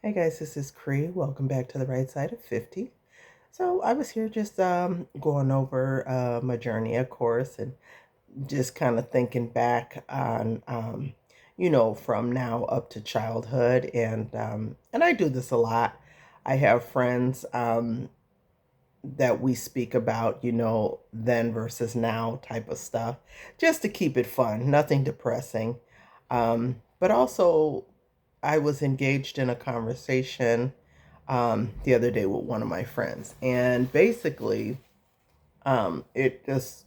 Hey guys, this is Cree. Welcome back to the right side of 50. So I was here just going over my journey, of course, and just kind of thinking back on, from now up to childhood, and I do this a lot. I have friends that we speak about, then versus now type of stuff, just to keep it fun, nothing depressing. But also, I was engaged in a conversation the other day with one of my friends, and basically, it just,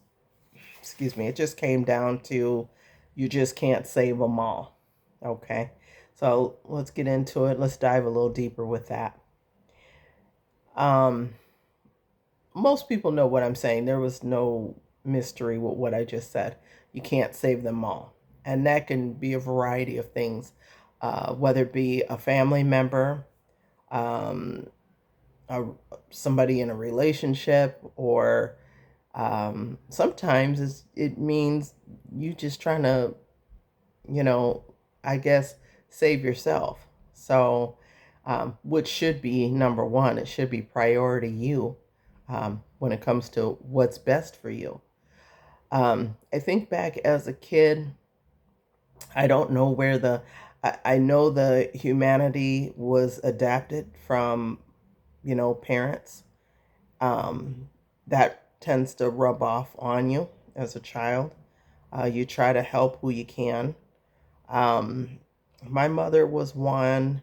excuse me, it just came down to you just can't save them all. Okay, so let's get into it. Let's dive a little deeper with that. Um, Most people know what I'm saying. There was no mystery with what I just said. You can't save them all. And that can be a variety of things, whether it be a family member, um, a, somebody in a relationship, or sometimes it means you just trying to, you know, I guess, save yourself. So, which should be number one, it should be priority you when it comes to what's best for you. I think back as a kid, I don't know where I know the humanity was adapted from, parents. That tends to rub off on you as a child. You try to help who you can. Um, my mother was one.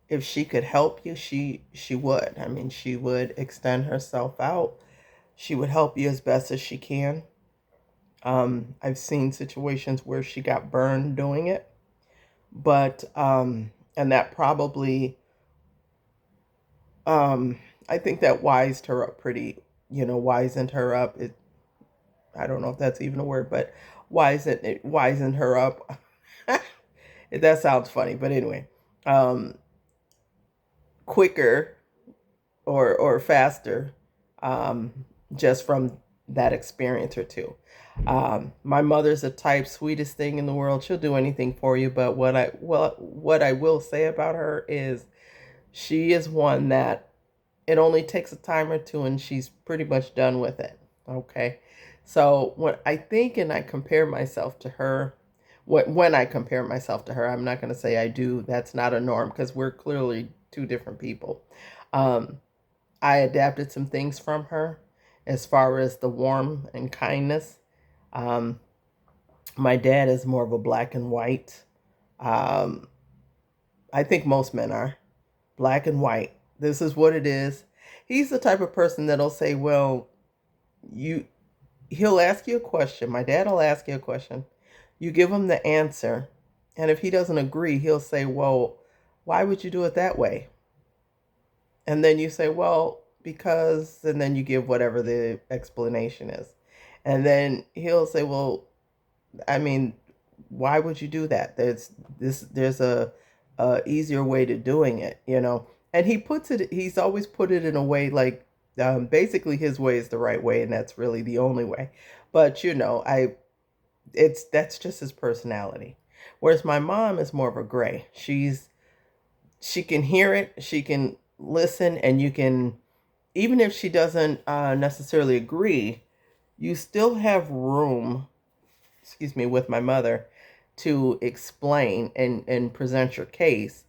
If she could help you, she would. I mean, she would extend herself out. She would help you as best as she can. I've seen situations where she got burned doing it, but and that probably um, I think that wised her up pretty. Wisened her up. I don't know if that's even a word, but wisened her up. That sounds funny, but anyway, um, quicker or faster, um, just from that experience or two. My mother's a type, sweetest thing in the world. She'll do anything for you. But what I will say about her is she is one that it only takes a time or two, and she's pretty much done with it. Okay, so when I think and I compare myself to her, when I compare myself to her, I'm not going to say I do. That's not a norm because we're clearly two different people. Um, I adapted some things from her as far as the warmth and kindness. Um, my dad is more of a black and white. Um, I think most men are black and white. This is what it is. He's the type of person that'll say, "Well, you." He'll ask you a question. My dad will ask you a question. You give him the answer, and if he doesn't agree, he'll say, "Well, why would you do it that way?" And then you say, "Well, because," and then you give whatever the explanation is. And then he'll say, "Well, I mean, why would you do that? There's a easier way to doing it. And he's always put it in a way like, basically his way is the right way, and that's really the only way. But that's just his personality. Whereas my mom is more of a gray. She can hear it, she can listen, and you can, even if she doesn't necessarily agree, you still have room, excuse me, with my mother, to explain and present your case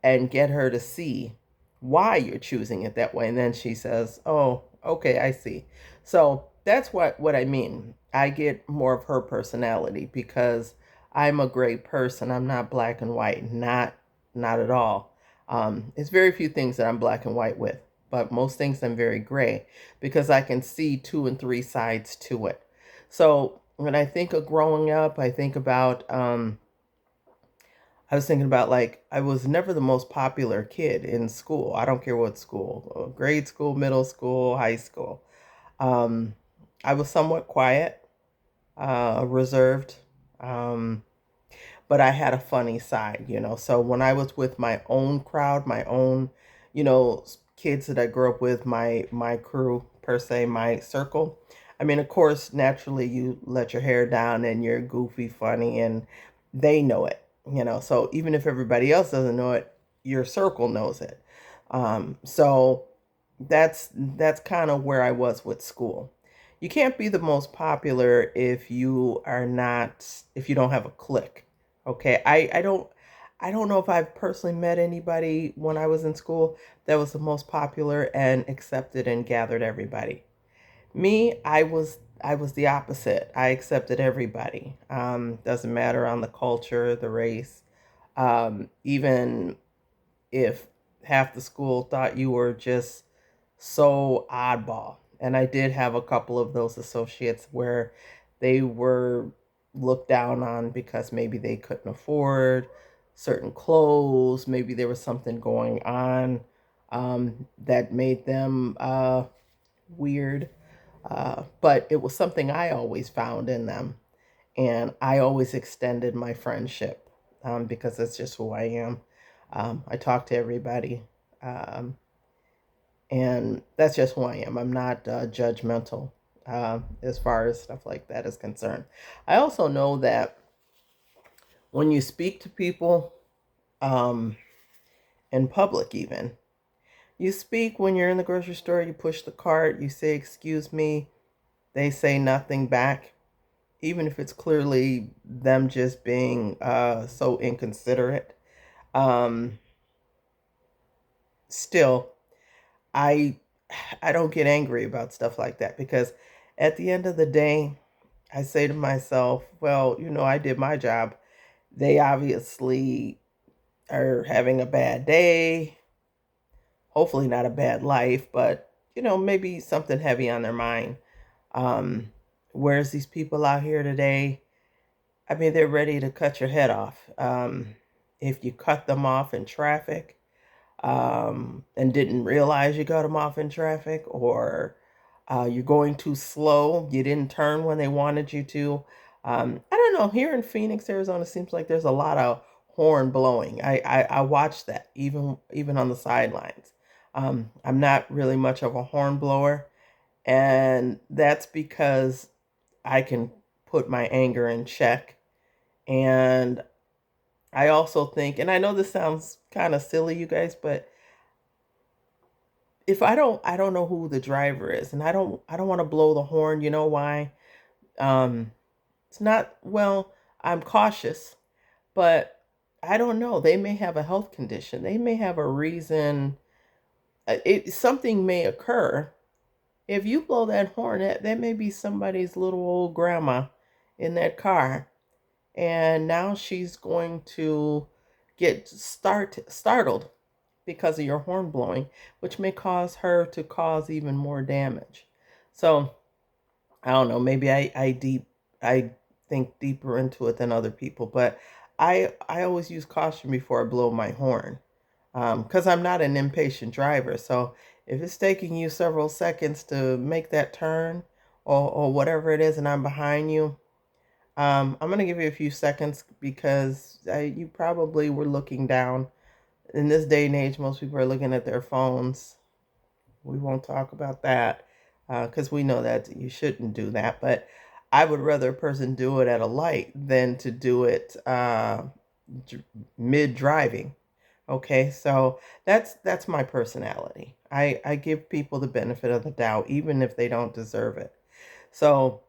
and get her to see why you're choosing it that way. And then she says, "Oh, okay, I see." So that's what I mean. I get more of her personality because I'm a gray person. I'm not black and white. Not at all. It's very few things that I'm black and white with, but most things I'm very gray because I can see two and three sides to it. So when I think of growing up, I was thinking about, like, I was never the most popular kid in school. I don't care what school, grade school, middle school, high school. Um, I was somewhat quiet, reserved, um, but I had a funny side. So when I was with my own crowd, my own, kids that I grew up with, my crew per se, my circle. I mean, of course, naturally, you let your hair down and you're goofy, funny, and they know it. So even if everybody else doesn't know it, your circle knows it. So that's kind of where I was with school. You can't be the most popular if you are not, if you don't have a clique. Okay. I don't know if I've personally met anybody when I was in school that was the most popular and accepted and gathered everybody. Me, I was the opposite. I accepted everybody. Doesn't matter on the culture, the race, even if half the school thought you were just so oddball. And I did have a couple of those associates where they were looked down on because maybe they couldn't afford certain clothes, maybe there was something going on that made them weird. But it was something I always found in them. And I always extended my friendship because that's just who I am. I talk to everybody. Um, and that's just who I am. I'm not judgmental as far as stuff like that is concerned. I also know that when you speak to people um, in public, even, you speak when you're in the grocery store, you push the cart, you say, "Excuse me," they say nothing back, even if it's clearly them just being so inconsiderate. Um, Still, I I don't get angry about stuff like that because at the end of the day, I say to myself, well, I did my job. They obviously are having a bad day, hopefully not a bad life, but maybe something heavy on their mind. Um, whereas these people out here today, I mean, they're ready to cut your head off. If you cut them off in traffic, and didn't realize you got them off in traffic, or you're going too slow, you didn't turn when they wanted you to. I don't know. Here in Phoenix, Arizona, seems like there's a lot of horn blowing. I watch that even on the sidelines. I'm not really much of a horn blower, and that's because I can put my anger in check. And I also think, and I know this sounds kind of silly, you guys, but if I don't know who the driver is, and I don't want to blow the horn. You know why? Um, it's not, well, I'm cautious, but I don't know. They may have a health condition. They may have a reason. Something may occur. If you blow that horn, that may be somebody's little old grandma in that car, and now she's going to get startled because of your horn blowing, which may cause her to cause even more damage. So I don't know. Maybe I think deeper into it than other people, but I always use caution before I blow my horn, because I'm not an impatient driver. So if it's taking you several seconds to make that turn, or whatever it is, and I'm behind you, I'm gonna give you a few seconds because you probably were looking down. In this day and age, most people are looking at their phones. We won't talk about that because we know that you shouldn't do that. But I would rather a person do it at a light than to do it mid driving. Okay, so that's my personality. I give people the benefit of the doubt, even if they don't deserve it. So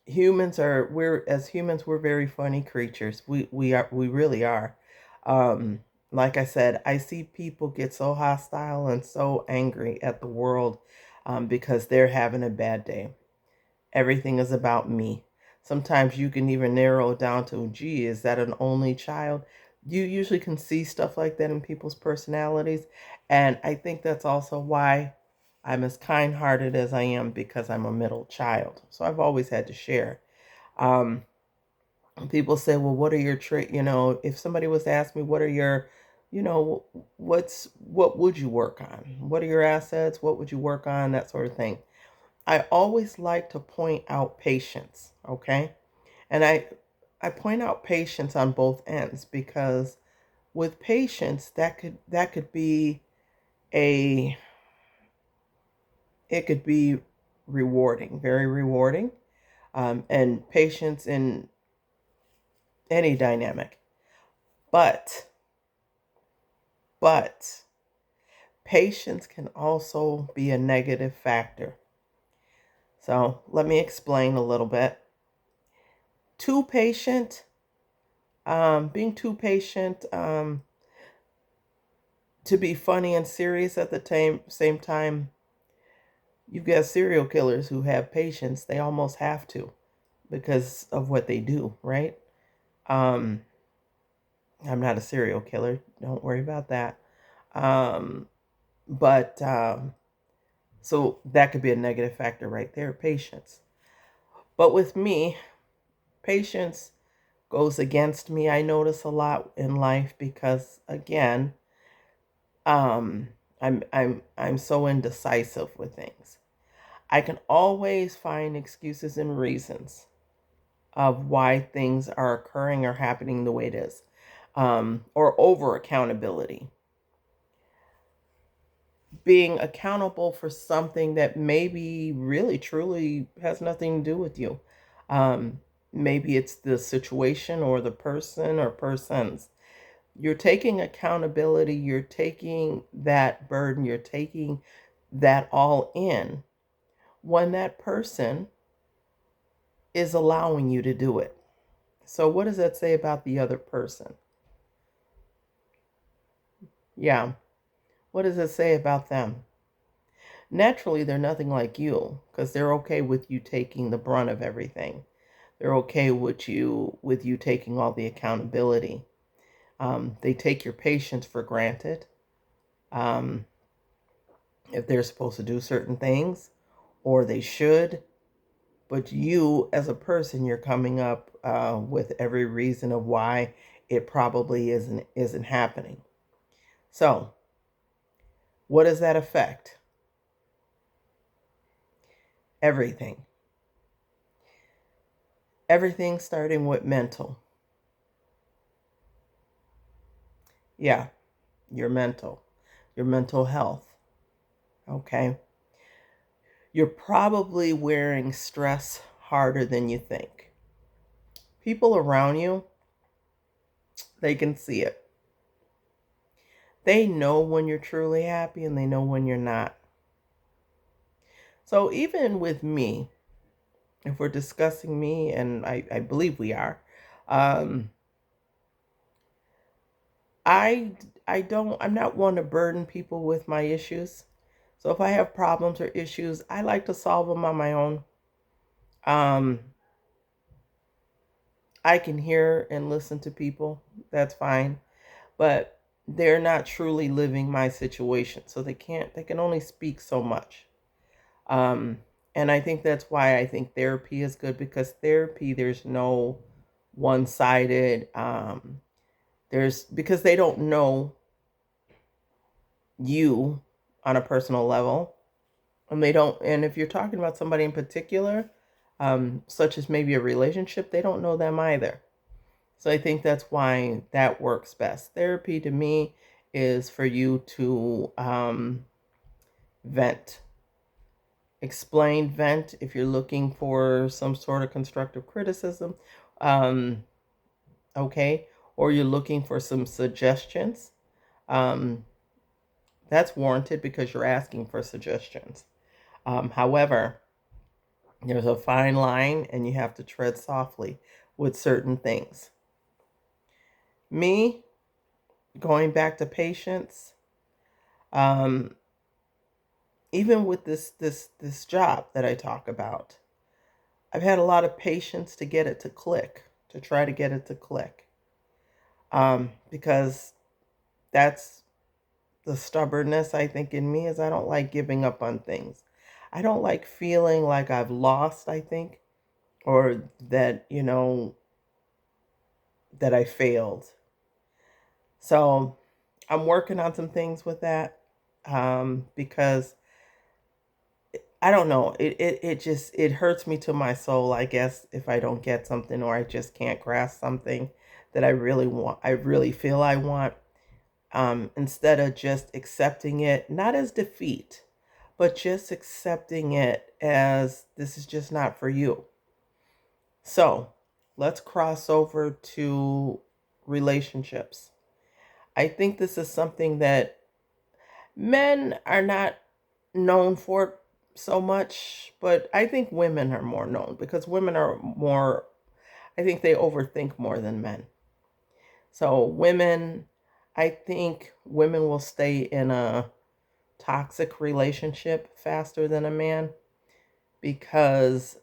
humans, we're very funny creatures. We really are. um like I said, I see people get so hostile and so angry at the world because they're having a bad day. Everything is about me. Sometimes you can even narrow it down to, gee, is that an only child? You usually can see stuff like that in people's personalities. And I think that's also why I'm as kind hearted as I am, because I'm a middle child. So I've always had to share. Um, People say, well, what are your traits? If somebody was to ask me, what are your, what would you work on? What are your assets? What would you work on? That sort of thing. I always like to point out patience, okay? And I point out patience on both ends, because with patience, that could be a it could be rewarding, very rewarding. And patience in any dynamic. But But patience can also be a negative factor. So let me explain a little bit. Too patient, being too patient, to be funny and serious at the same time. You've got serial killers who have patience. They almost have to because of what they do, right? Um, I'm not a serial killer. Don't worry about that. Um, but so that could be a negative factor right there, patience. But with me, patience goes against me. I notice a lot in life because again, um, I'm so indecisive with things. I can always find excuses and reasons of why things are occurring or happening the way it is, or over accountability. Being accountable for something that maybe really truly has nothing to do with you. Um, Maybe it's the situation or the person or persons. You're taking accountability, you're taking that burden, you're taking that all in when that person is allowing you to do it. So, what does that say about the other person? Yeah, what does it say about them? Naturally, they're nothing like you because they're okay with you taking the brunt of everything. They're okay with you taking all the accountability. They take your patience for granted. Um, if they're supposed to do certain things, or they should, but you as a person, you're coming up with every reason of why it probably isn't happening. So, what does that affect? Everything. Everything starting with mental. Yeah, your mental health. Okay. You're probably wearing stress harder than you think. People around you, they can see it. They know when you're truly happy and they know when you're not. So even with me, if we're discussing me, and I believe we are, um, I I'm not one to burden people with my issues. So if I have problems or issues, I like to solve them on my own. Um, I can hear and listen to people. That's fine. But they're not truly living my situation. So they can only speak so much. Um, and I think that's why I think therapy is good because therapy, there's no one-sided, there's because they don't know you on a personal level. And they don't, and if you're talking about somebody in particular, such as maybe a relationship, they don't know them either. So I think that's why that works best. Therapy to me is for you to vent, explain, vent if you're looking for some sort of constructive criticism. Um, okay. Or you're looking for some suggestions. Um, that's warranted because you're asking for suggestions. However, there's a fine line and you have to tread softly with certain things. Me, going back to patience, um, even with this job that I talk about, I've had a lot of patience to get it to click, to try to get it to click, because that's the stubbornness I think in me is I don't like giving up on things. I don't like feeling like I've lost, I think, or that, that I failed. So I'm working on some things with that, because I don't know. It just it hurts me to my soul, I guess, if I don't get something or I just can't grasp something that I really want. I really feel I want. Instead of just accepting it, not as defeat, but just accepting it as this is just not for you. So let's cross over to relationships. I think this is something that men are not known for so much, but I think women are more known because women are more, I think they overthink more than men. So, I think women will stay in a toxic relationship faster than a man because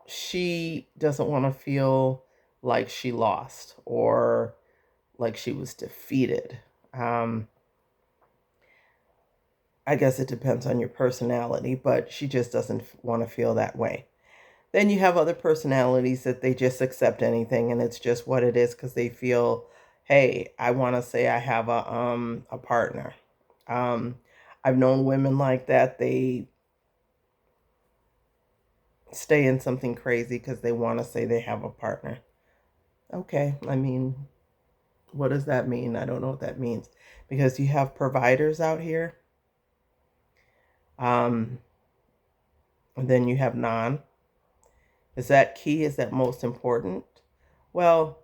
she doesn't want to feel like she lost or like she was defeated. Um, I guess it depends on your personality, but she just doesn't want to feel that way. Then you have other personalities that they just accept anything and it's just what it is because they feel, hey, I want to say I have a partner. Um, I've known women like that. They stay in something crazy because they want to say they have a partner. Okay, I mean, what does that mean? I don't know what that means because you have providers out here. Um, and then you have non. Is that key? Is that most important? Well,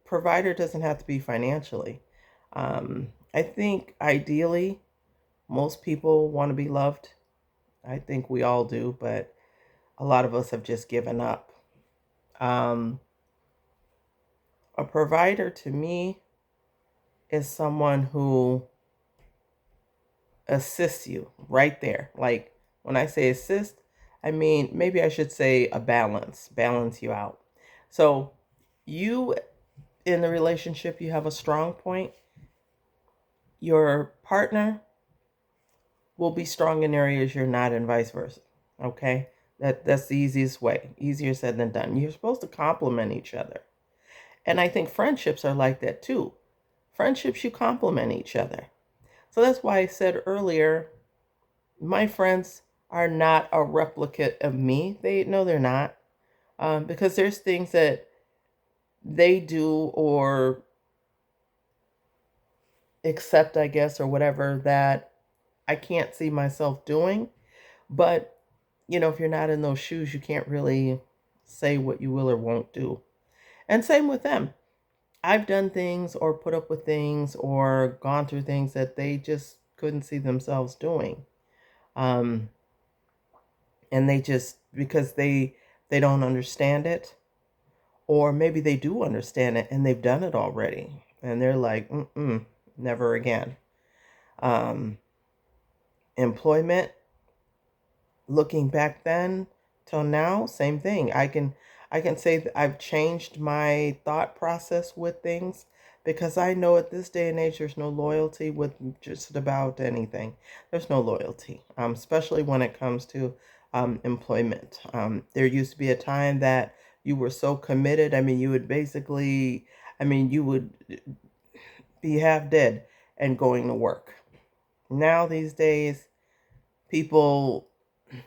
provider doesn't have to be financially. I think ideally, most people want to be loved. I think we all do, but a lot of us have just given up. Um, a provider to me is someone who assists you right there. Like when I say assist, I mean maybe I should say a balance you out. So you in the relationship, you have a strong point. Your partner will be strong in areas you're not, and vice versa. Okay, that's the easiest way. Easier said than done. You're supposed to complement each other, and I think friendships are like that too. Friendships, you complement each other. So that's why I said earlier, my friends are not a replicate of me. They no, they're not, because there's things that they do or accept, I guess, or whatever that I can't see myself doing. But, if you're not in those shoes, you can't really say what you will or won't do. And same with them. I've done things or put up with things or gone through things that they just couldn't see themselves doing. Um, and they just, because they don't understand it, or maybe they do understand it and they've done it already. And they're like, never again. Um, employment, looking back then till now, same thing. I can say that I've changed my thought process with things because I know at this day and age there's no loyalty with just about anything. There's no loyalty, especially when it comes to employment. There used to be a time that you were so committed. I mean, you would basically, you would be half dead and going to work. Now these days, people,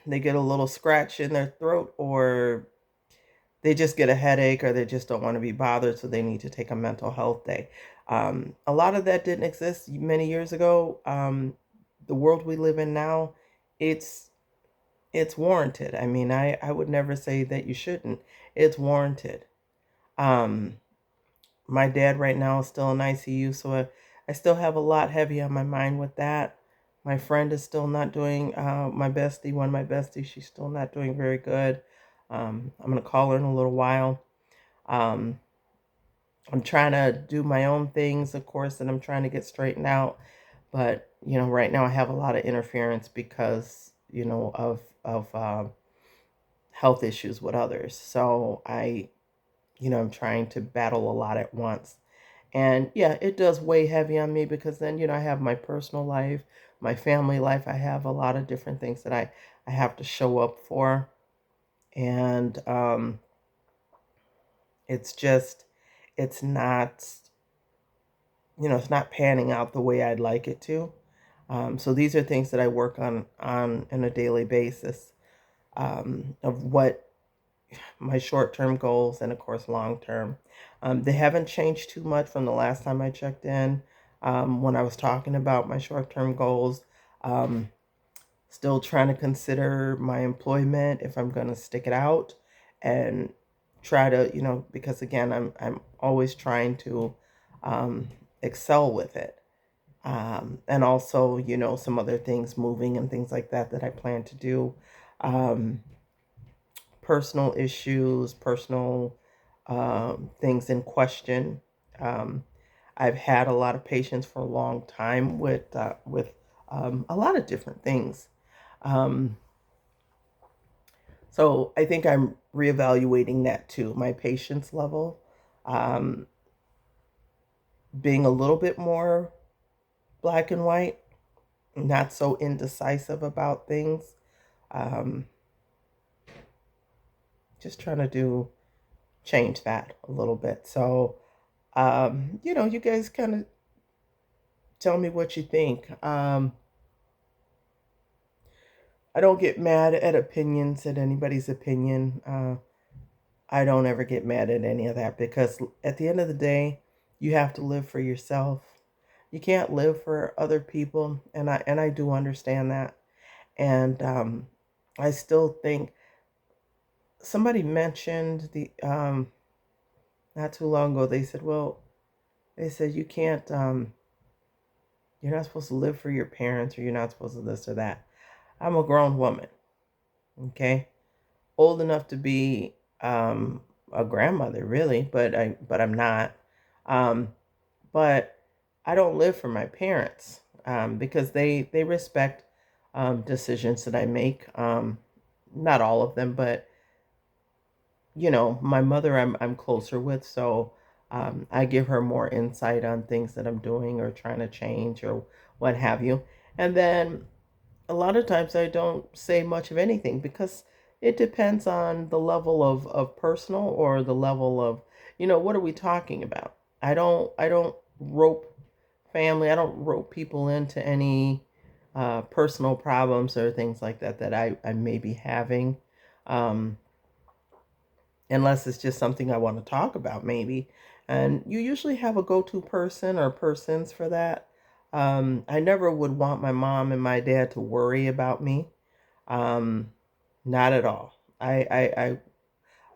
they get a little scratch in their throat or they just get a headache or they just don't want to be bothered, so they need to take a mental health day. A lot of that didn't exist many years ago. The world we live in now, it's it's warranted. I would never say that you shouldn't. It's warranted. um my dad right now is still in ICU, so I still have a lot heavy on my mind with that. My friend is still not doing, my bestie, one of my besties, she's still not doing very good. I'm going to call her in a little while. Um, I'm trying to do my own things, of course, and I'm trying to get straightened out. But, right now I have a lot of interference because, of health issues with others. So I'm trying to battle a lot at once. And yeah, it does weigh heavy on me because then, I have my personal life, my family life. I have a lot of different things that I have to show up for. And it's just, it's not, it's not panning out the way I'd like it to. So these are things that I work on a daily basis, of what my short-term goals and of course long-term. They haven't changed too much from the last time I checked in, when I was talking about my short-term goals. Um, Still trying to consider my employment if I'm going to stick it out and try to, because again, I'm always trying to, um, excel with it. And also, some other things, moving and things like that I plan to do. Um, Personal issues, personal things in question. Um, I've had a lot of patience for a long time with a lot of different things. Um, so I think I'm reevaluating that too, my patience level, um, being a little bit more black and white, not so indecisive about things. Um, just trying to change that a little bit. So, you guys kind of tell me what you think. I don't get mad at opinions, at anybody's opinion. I don't ever get mad at any of that because at the end of the day, you have to live for yourself. You can't live for other people, and I do understand that. And I still think somebody mentioned the not too long ago. They said, well, they said you can't. You're not supposed to live for your parents, or you're not supposed to this or that. I'm a grown woman, okay, old enough to be a grandmother, really, but I'm not. Um, but I don't live for my parents because they respect decisions that I make. Not all of them, but my mother I'm closer with, so I give her more insight on things that I'm doing or trying to change or what have you. And then a lot of times I don't say much of anything because it depends on the level of personal or the level of, what are we talking about? I don't rope family, I don't rope people into any personal problems or things like that I may be having. Um, Unless it's just something I want to talk about, maybe. And you usually have a go to person or persons for that. I never would want my mom and my dad to worry about me. Um, Not at all. I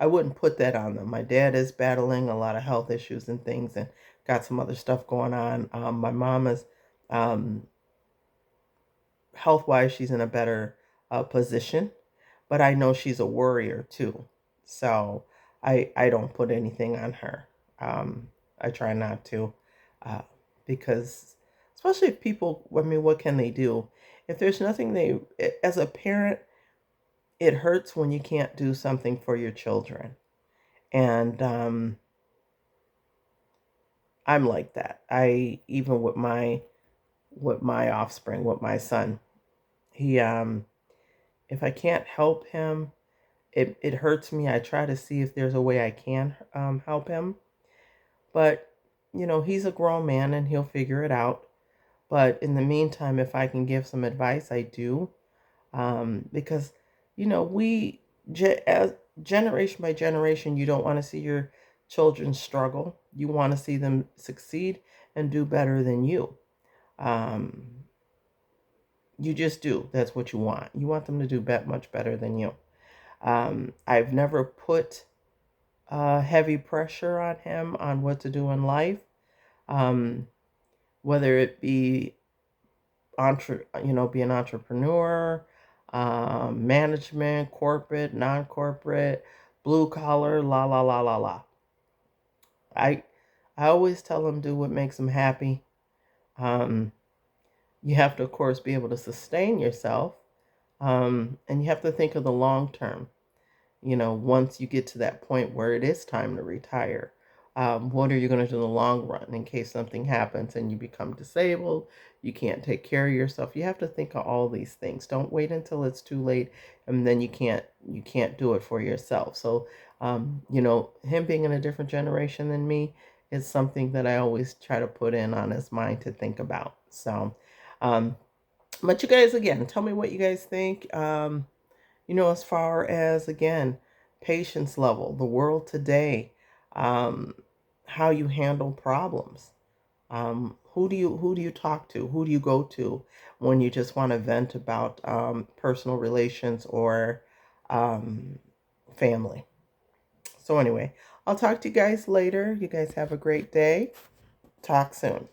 wouldn't put that on them. My dad is battling a lot of health issues and things and got some other stuff going on. My mom is, um, health wise, she's in a better position, but I know she's a worrier too. So I don't put anything on her. I try not to, uh, because especially if people, I mean, what can they do? If there's nothing as a parent, it hurts when you can't do something for your children. And I'm like that. I even with my offspring, with my son, he if I can't help him, it hurts me. I try to see if there's a way I can help him. But, he's a grown man and he'll figure it out. But in the meantime, if I can give some advice, I do. Because, as generation by generation, you don't want to see your children struggle. You want to see them succeed and do better than you. Um, you just do. That's what you want. You want them to do much better than you. I've never put heavy pressure on him on what to do in life, um, whether it be be an entrepreneur, management, corporate, non-corporate, blue collar, la la la la la. I I always tell him do what makes him happy. Um, you have to, of course, be able to sustain yourself, and you have to think of the long term. Once you get to that point where it is time to retire, what are you going to do in the long run in case something happens and you become disabled? You can't take care of yourself. You have to think of all these things. Don't wait until it's too late and then you can't do it for yourself. So, him being in a different generation than me is something that I always try to put in on his mind to think about. So, um, but you guys, again, tell me what you guys think. As far as, again, patience level, the world today, um, how you handle problems. Who do you talk to? Who do you go to when you just want to vent about personal relations or um, family? So anyway, I'll talk to you guys later. You guys have a great day. Talk soon.